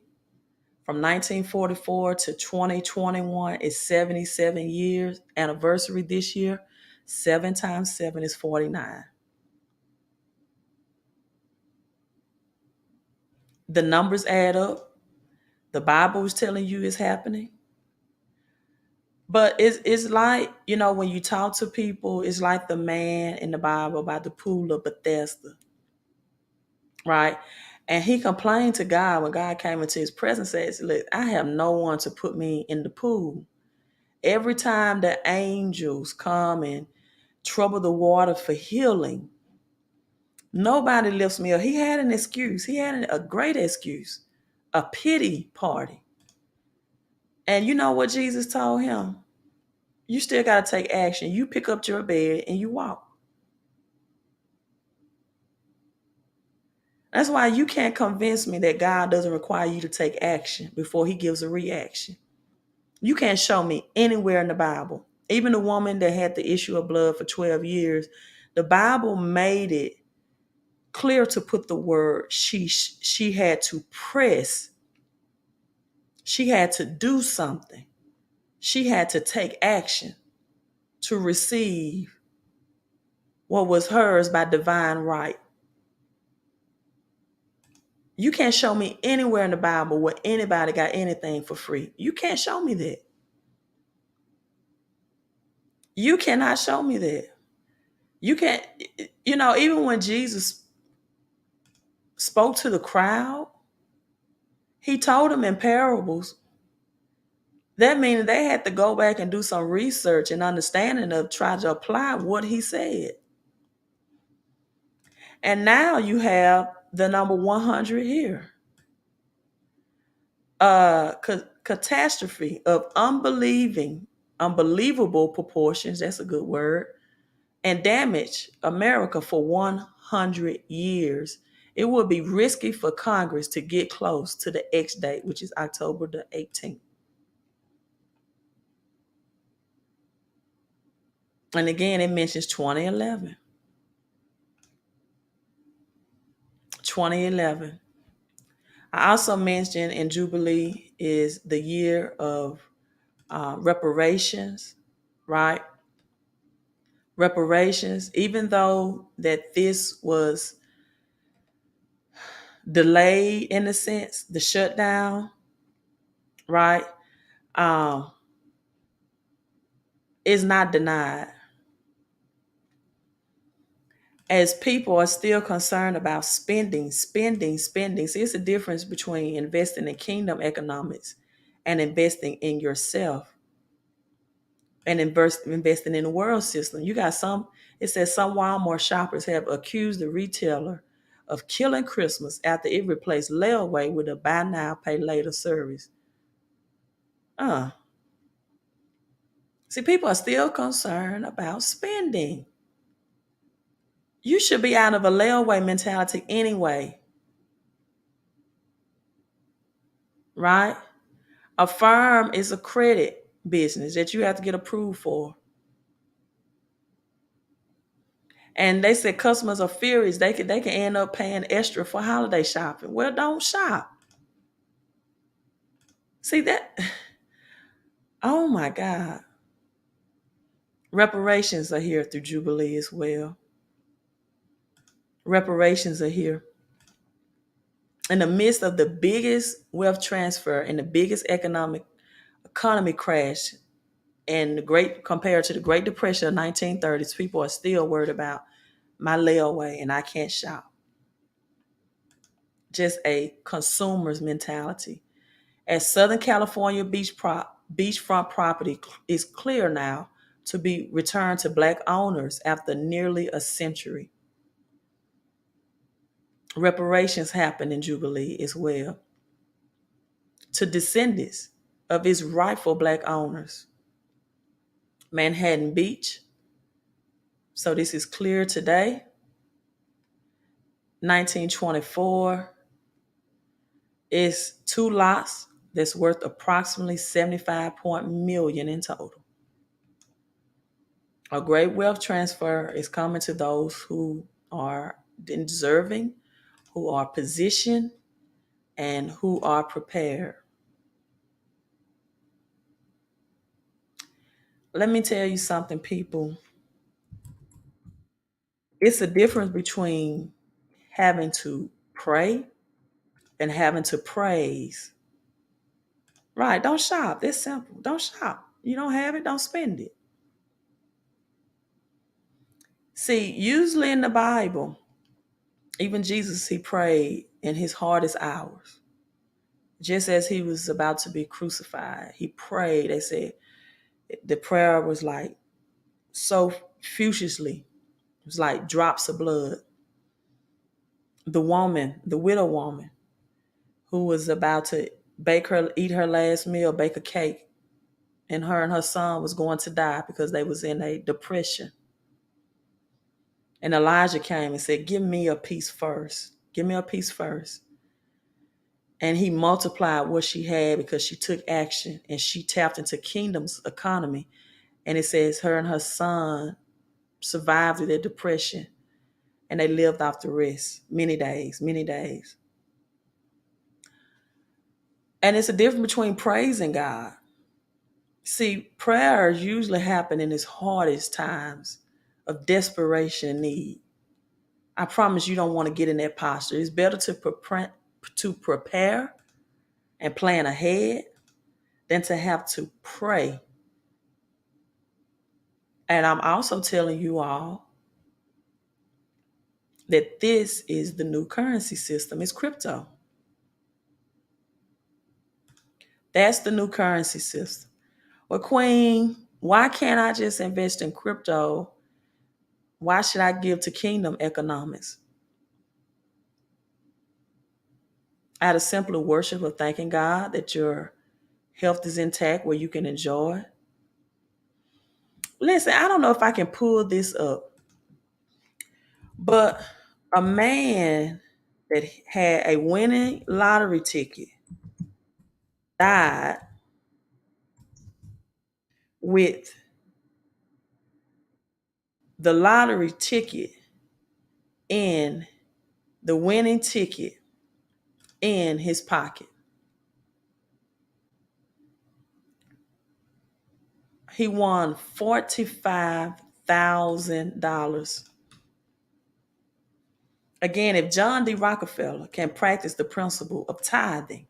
From 1944 to 2021 is 77 years. Anniversary this year. 7 times 7 is 49. The numbers add up. The Bible is telling you it's happening. But it's like, when you talk to people, it's like the man in the Bible about the pool of Bethesda, right? And he complained to God when God came into his presence and says, look, I have no one to put me in the pool. Every time the angels come and trouble the water for healing, nobody lifts me up. He had an excuse. He had a great excuse, a pity party. And you know what Jesus told him? You still got to take action. You pick up your bed and you walk. That's why you can't convince me that God doesn't require you to take action before he gives a reaction. You can't show me anywhere in the Bible. Even the woman that had the issue of blood for 12 years, the Bible made it clear to put the word she had to press. She had to do something. She had to take action to receive what was hers by divine right. You can't show me anywhere in the Bible where anybody got anything for free. You can't show me that. You cannot show me that. You can't, even when Jesus spoke to the crowd, he told them in parables. That means they had to go back and do some research and understanding of try to apply what he said. And now you have the number 100 here. Catastrophe of unbelievable proportions, that's a good word, and damage America for 100 years. It would be risky for Congress to get close to the X date, which is October the 18th. And again, it mentions 2011. 2011. I also mentioned in Jubilee is the year of reparations, right? Reparations, even though that this was delayed in a sense, the shutdown, right, is not denied. As people are still concerned about spending. See, it's a difference between investing in kingdom economics and investing in yourself and investing in the world system. You got it says some Walmart shoppers have accused the retailer of killing Christmas after it replaced layaway with a buy now, pay later service. See, people are still concerned about spending. You should be out of a layaway mentality anyway, right? A firm is a credit business that you have to get approved for. And they said customers are furious. They can end up paying extra for holiday shopping. Well, don't shop. See that? Oh my God. Reparations are here through Jubilee as well. Reparations are here. In the midst of the biggest wealth transfer and the biggest economy crash and compared to the Great Depression of 1930s, people are still worried about my layaway and I can't shop. Just a consumer's mentality. As Southern California beachfront property is clear now to be returned to Black owners after nearly a century. Reparations happen in Jubilee as well to descendants of its rightful Black owners. Manhattan Beach. So this is clear today. 1924 is 2 lots that's worth approximately $75 million in total. A great wealth transfer is coming to those who are deserving, who are positioned, and who are prepared. Let me tell you something, people. It's a difference between having to pray and having to praise. Right? Don't shop. It's simple. Don't shop. You don't have it, don't spend it. See, usually in the Bible, even Jesus, he prayed in his hardest hours. Just as he was about to be crucified, he prayed. They said the prayer was like so furiously. It was like drops of blood. The woman, the widow woman, who was about to eat her last meal, bake a cake, and her son was going to die because they was in a depression. And Elijah came and said, give me a piece first. Give me a piece first. And he multiplied what she had because she took action and she tapped into kingdom's economy. And it says her and her son survived their depression and they lived off the rest many days, many days. And it's a difference between praising God. See, prayers usually happen in his hardest times of desperation and need. I promise you don't want to get in that posture. It's better to prepare and plan ahead than to have to pray. And I'm also telling you all that this is the new currency system. It's crypto. That's the new currency system. Well, Queen, why can't I just invest in crypto? Why should I give to kingdom economics? Out of simply worship of thanking God that your health is intact where you can enjoy. Listen, I don't know if I can pull this up, but a man that had a winning lottery ticket died with the lottery ticket in the winning ticket in his pocket. He won $45,000. Again, if John D. Rockefeller can practice the principle of tithing,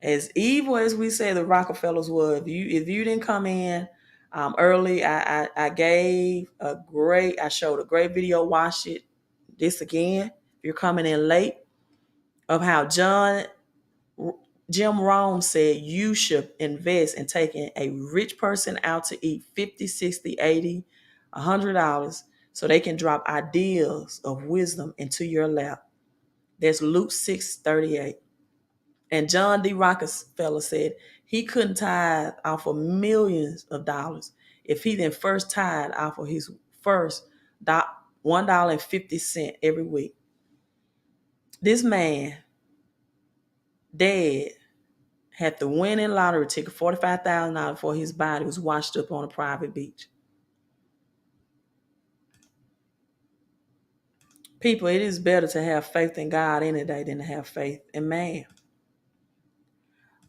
as evil as we say the Rockefellers were, if you didn't come in early, I showed a great video. Watch it. This again. If you're coming in late, of how Jim Rome said you should invest in taking a rich person out to eat 50, 60, 80, $100 so they can drop ideas of wisdom into your lap. That's Luke 6:38. And John D. Rockefeller said he couldn't tithe off of millions of dollars if he then first tithe off of his first $1.50 every week. This man, dead, had the winning lottery ticket, $45,000 before his body was washed up on a private beach. People, it is better to have faith in God any day than to have faith in man.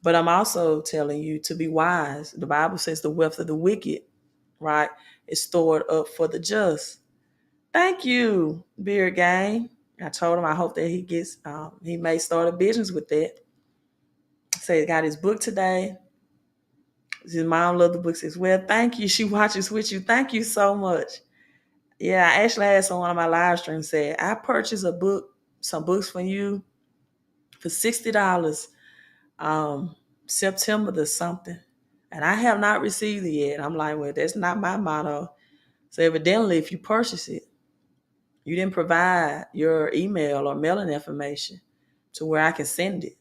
But I'm also telling you to be wise. The Bible says the wealth of the wicked, right, is stored up for the just. Thank you, Beard Gang. I told him I hope that he may start a business with that. So he got his book today. His mom loved the books as well. Thank you. She watches with you. Thank you so much. Yeah, I actually had someone on my live stream say, I purchased some books from you for $60 September to something. And I have not received it yet. I'm like, well, that's not my motto. So evidently, if you purchase it, you didn't provide your email or mailing information to where I can send it.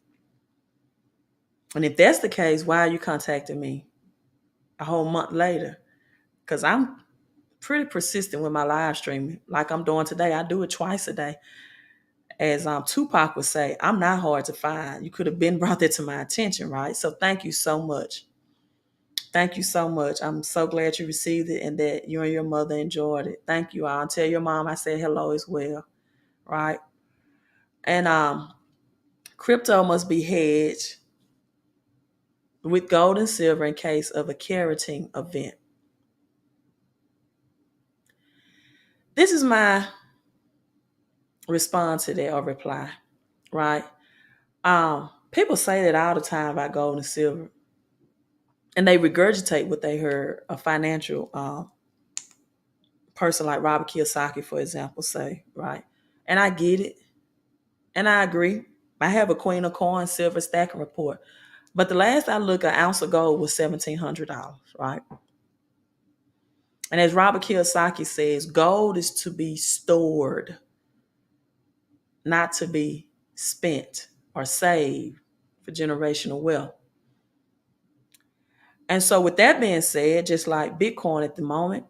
And if that's the case, why are you contacting me a whole month later? Because I'm pretty persistent with my live streaming. Like I'm doing today. I do it twice a day. As Tupac would say, I'm not hard to find. You could have been brought that to my attention, right? So thank you so much. Thank you so much. I'm so glad you received it and that you and your mother enjoyed it. Thank you. I'll tell your mom I said hello as well, right? And crypto must be hedged with gold and silver in case of a carroting event. This is my response to that or reply, right? People say that all the time about gold and silver, and they regurgitate what they heard a financial person like Robert Kiyosaki, for example, say, right? And I get it, and I agree. I have a Queen of Coins silver stacking report, but the last I looked, an ounce of gold was $1,700, right? And as Robert Kiyosaki says, gold is to be stored, not to be spent or saved for generational wealth. And so, with that being said, just like Bitcoin at the moment,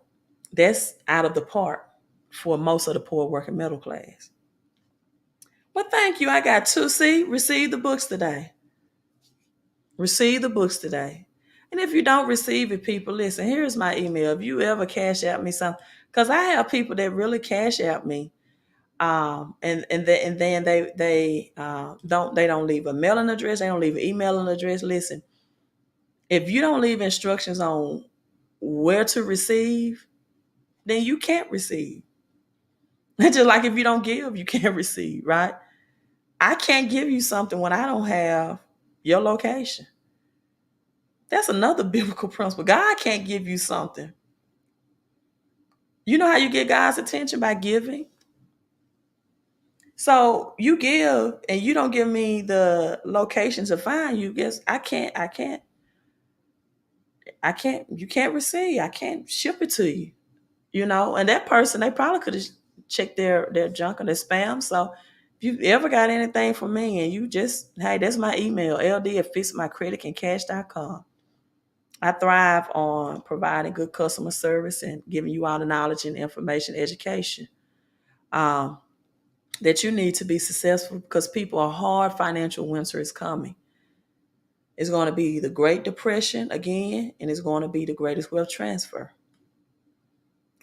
that's out of the park for most of the poor working middle class. But thank you. I got two. See, receive the books today. Receive the books today. And if you don't receive it, people, listen, here's my email. If you ever cash out me something, because I have people that really cash out me. And then they don't leave a mailing address, they don't leave an emailing address. Listen, if you don't leave instructions on where to receive, then you can't receive. It's just like if you don't give, you can't receive, right? I can't give you something when I don't have your location. That's another biblical principle. God can't give you something. You know how you get God's attention? By giving. So you give and you don't give me the location to find you. Guess you can't receive. I can't ship it to you. And that person, they probably could have checked their junk or their spam. So if you ever got anything from me and you just, hey, that's my email, ld@fixmycreditandcash.com. I thrive on providing good customer service and giving you all the knowledge and information, education that you need to be successful, because people are hard. Financial winter is coming. It's going to be the Great Depression again, and it's going to be the greatest wealth transfer.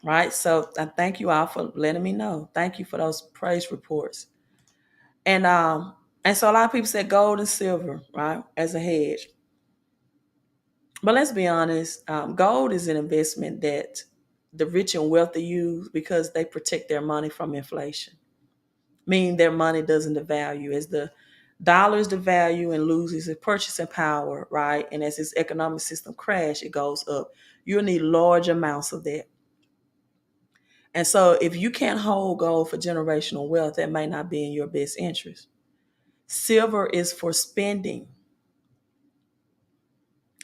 Right? So I thank you all for letting me know. Thank you for those praise reports. And so a lot of people said gold and silver, right, as a hedge. But let's be honest, gold is an investment that the rich and wealthy use because they protect their money from inflation, meaning their money doesn't devalue. As the dollar's devalue and loses its purchasing power, right, and as its economic system crash, it goes up. You'll need large amounts of that. And so if you can't hold gold for generational wealth, that may not be in your best interest. Silver is for spending.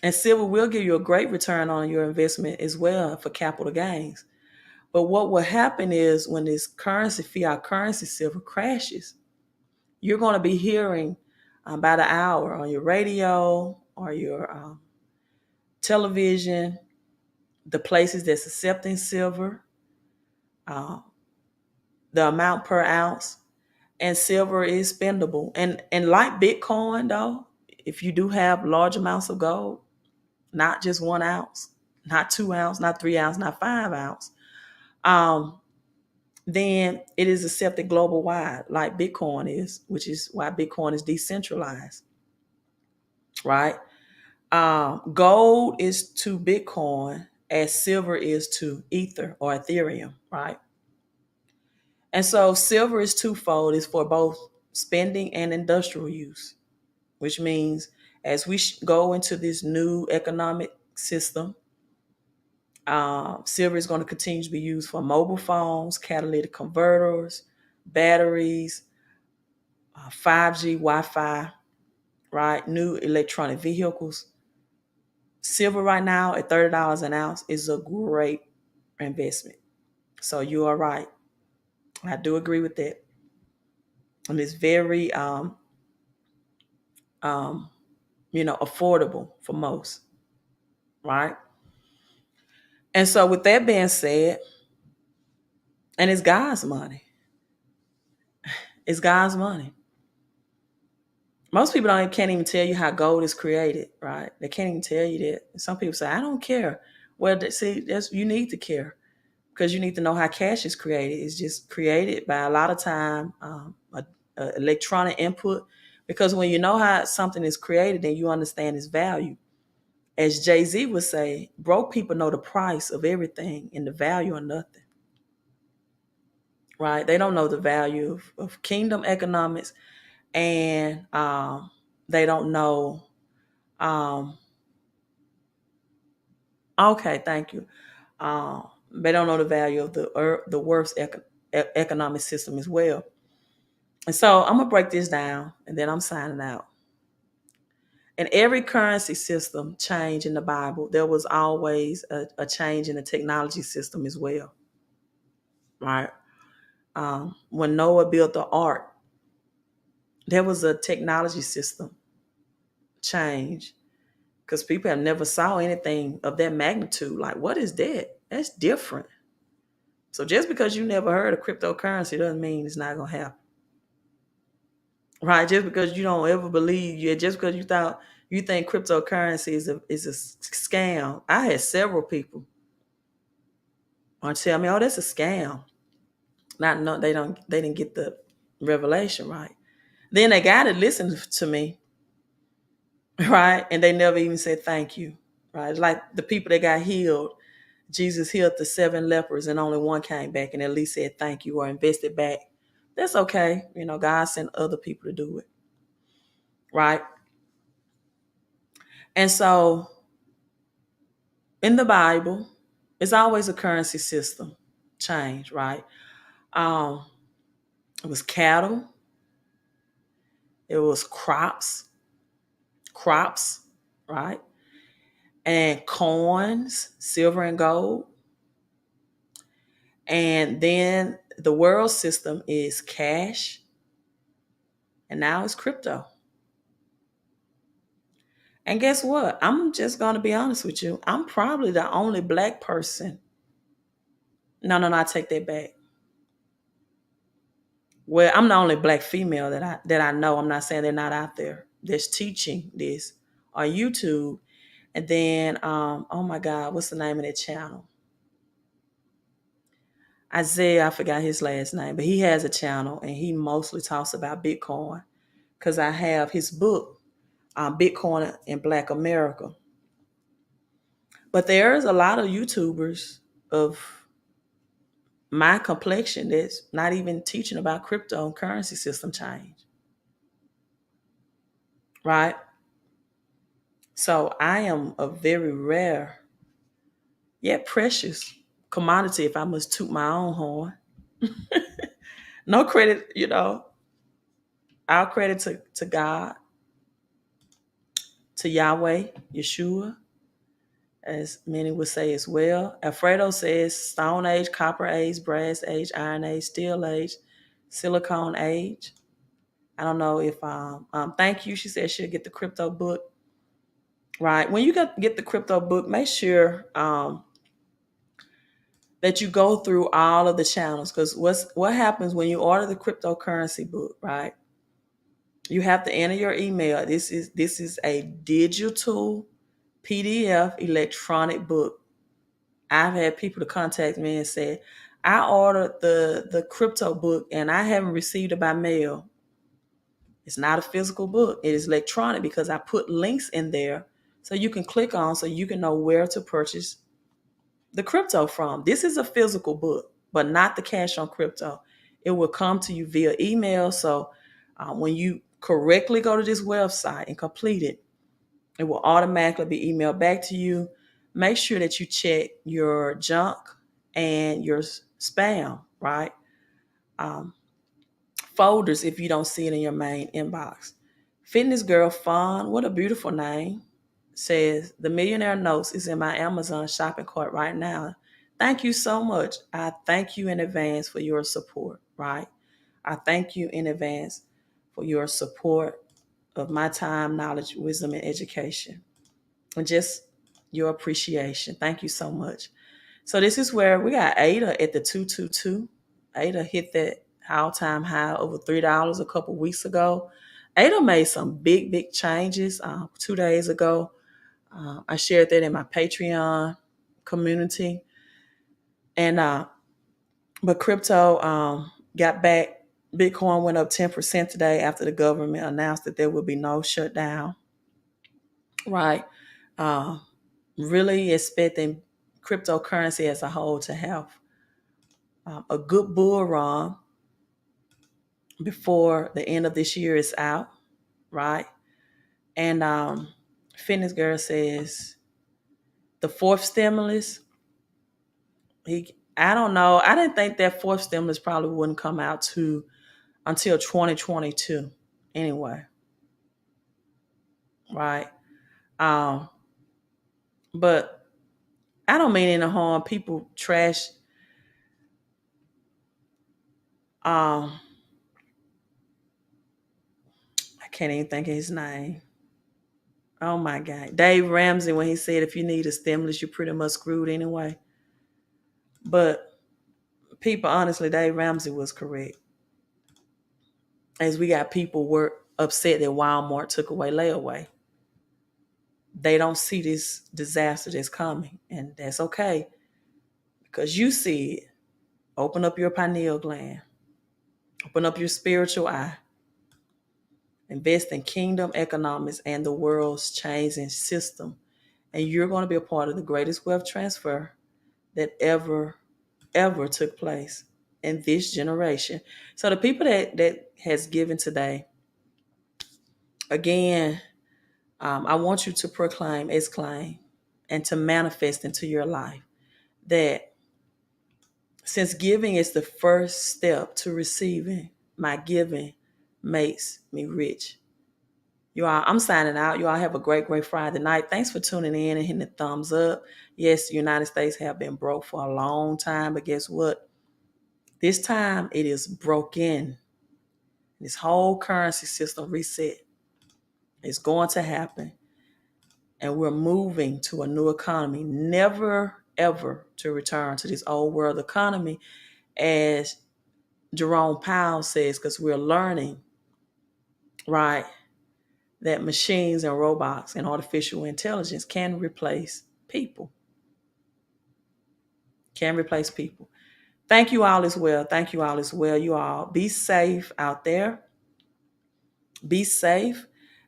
And silver will give you a great return on your investment as well for capital gains. But what will happen is when this currency, fiat currency, silver crashes, you're going to be hearing by the hour on your radio or your television, the places that's accepting silver, the amount per ounce, and silver is spendable. And like Bitcoin, though, if you do have large amounts of gold, not just 1 ounce, not 2 ounce, not 3 ounce, not 5 ounce, then it is accepted global wide, like Bitcoin is, which is why Bitcoin is decentralized, right? Gold is to Bitcoin as silver is to Ether or Ethereum, right? And so silver is twofold. It's for both spending and industrial use, which means as we go into this new economic system, silver is going to continue to be used for mobile phones, catalytic converters, batteries, 5G, Wi-Fi, right? New electronic vehicles. Silver right now at $30 an ounce is a great investment. So you are right. I do agree with that. And it's very, affordable for most, right? And so with that being said, and it's God's money. It's God's money. Most people can't even tell you how gold is created, right? They can't even tell you that. Some people say, I don't care. Well, see, you need to care, because you need to know how cash is created. It's just created by a lot of time, electronic input. Because when you know how something is created, then you understand its value. As Jay-Z would say, broke people know the price of everything and the value of nothing. Right? They don't know the value of kingdom economics, and they don't know. Okay, thank you. They don't know the value of the worst economic system as well. And so I'm gonna break this down, and then I'm signing out. In every currency system change in the Bible, there was always a change in the technology system as well. Right? When Noah built the ark, there was a technology system change because people have never saw anything of that magnitude. Like, what is that? That's different. So just because you never heard of cryptocurrency doesn't mean it's not gonna happen. Right? Just because you don't ever believe you, just because you think cryptocurrency is a scam. I had several people tell me, "Oh, that's a scam." Not no, they didn't get the revelation right. Then they got to listen to me, right? And they never even said thank you, right? It's like the people that got healed. Jesus healed the 7 lepers and only one came back and at least said thank you or invested back. That's okay. God sent other people to do it, right? And so in the Bible, it's always a currency system change, right? Um, it was cattle, it was crops, right? And coins, silver and gold. And then the world system is cash, and now it's crypto. And guess what? I'm just going to be honest with you. I'm probably the only black person. No, I take that back. Well, I'm the only black female that I know. I'm not saying they're not out there. That's teaching this on YouTube. And then, oh my God, what's the name of that channel? Isaiah, I forgot his last name, but he has a channel and he mostly talks about Bitcoin because I have his book, Bitcoin in Black America. But there's a lot of YouTubers of my complexion that's not even teaching about crypto and currency system change. Right? So I am a very rare yet precious commodity if I must toot my own horn. No credit, all credit to God, to Yahweh, Yeshua, as many would say as well. Alfredo says Stone Age, Copper Age, Brass Age, Iron Age, Steel Age, Silicone Age. I don't know if thank you. She said she'll get the crypto book. Right. When you get the crypto book, make sure that you go through all of the channels, because what happens when you order the cryptocurrency book, right? You have to enter your email. This is a digital PDF electronic book. I've had people to contact me and say, I ordered the crypto book and I haven't received it by mail. It's not a physical book. It is electronic because I put links in there so you can click on so you can know where to purchase the crypto from. This is a physical book, but not the cash on crypto. It will come to you via email. So when you correctly go to this website and complete it, it will automatically be emailed back to you. Make sure that you check your junk and your spam, right? Folders if you don't see it in your main inbox. Fitness Girl Fun, what a beautiful name, says the Millionaire Notes is in my Amazon shopping cart right now. Thank you so much. I thank you in advance for your support, right? I thank you in advance for your support of my time, knowledge, wisdom, and education. And just your appreciation. Thank you so much. So this is where we got Ada at the 222. Ada hit that all-time high over $3 a couple weeks ago. Ada made some big changes 2 days ago. I shared that in my Patreon community. And but crypto got back. Bitcoin went up 10% today after the government announced that there will be no shutdown. Right. Uh, really expecting cryptocurrency as a whole to have a good bull run before the end of this year is out, right? And Fitness Girl says the fourth stimulus, I don't know. I didn't think that fourth stimulus probably wouldn't come out until 2022 anyway, right? Um, but I don't mean any harm. People trash. Um, I can't even think of his name. Oh my God. Dave Ramsey, when he said if you need a stimulus, you're pretty much screwed anyway. But people, honestly, Dave Ramsey was correct. As we got people were upset that Walmart took away layaway. They don't see this disaster that's coming. And that's okay. Because you see it. Open up your pineal gland. Open up your spiritual eye. Invest in kingdom economics and the world's changing system. And you're going to be a part of the greatest wealth transfer that ever took place in this generation. So the people that has given today, again, I want you to proclaim, exclaim, and to manifest into your life that since giving is the first step to receiving, my giving makes me rich. You all, I'm signing out. You all have a great, great Friday night. Thanks for tuning in and hitting the thumbs up. Yes, the United States have been broke for a long time, but guess what? This time it is broken. This whole currency system reset is going to happen. And we're moving to a new economy, never, ever to return to this old world economy, as Jerome Powell says, because we're learning, right, that machines and robots and artificial intelligence can replace people. Can replace people. Thank you all as well. Thank you all as well. You all be safe out there. Be safe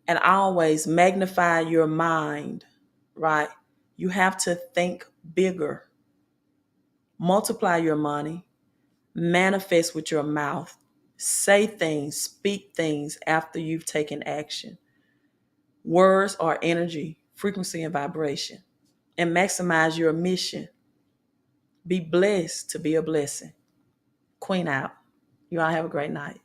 and always magnify your mind, right? You have to think bigger. Multiply your money. Manifest with your mouth. Say things, speak things after you've taken action. Words are energy, frequency, and vibration. And maximize your mission. Be blessed to be a blessing. Queen out. You all have a great night.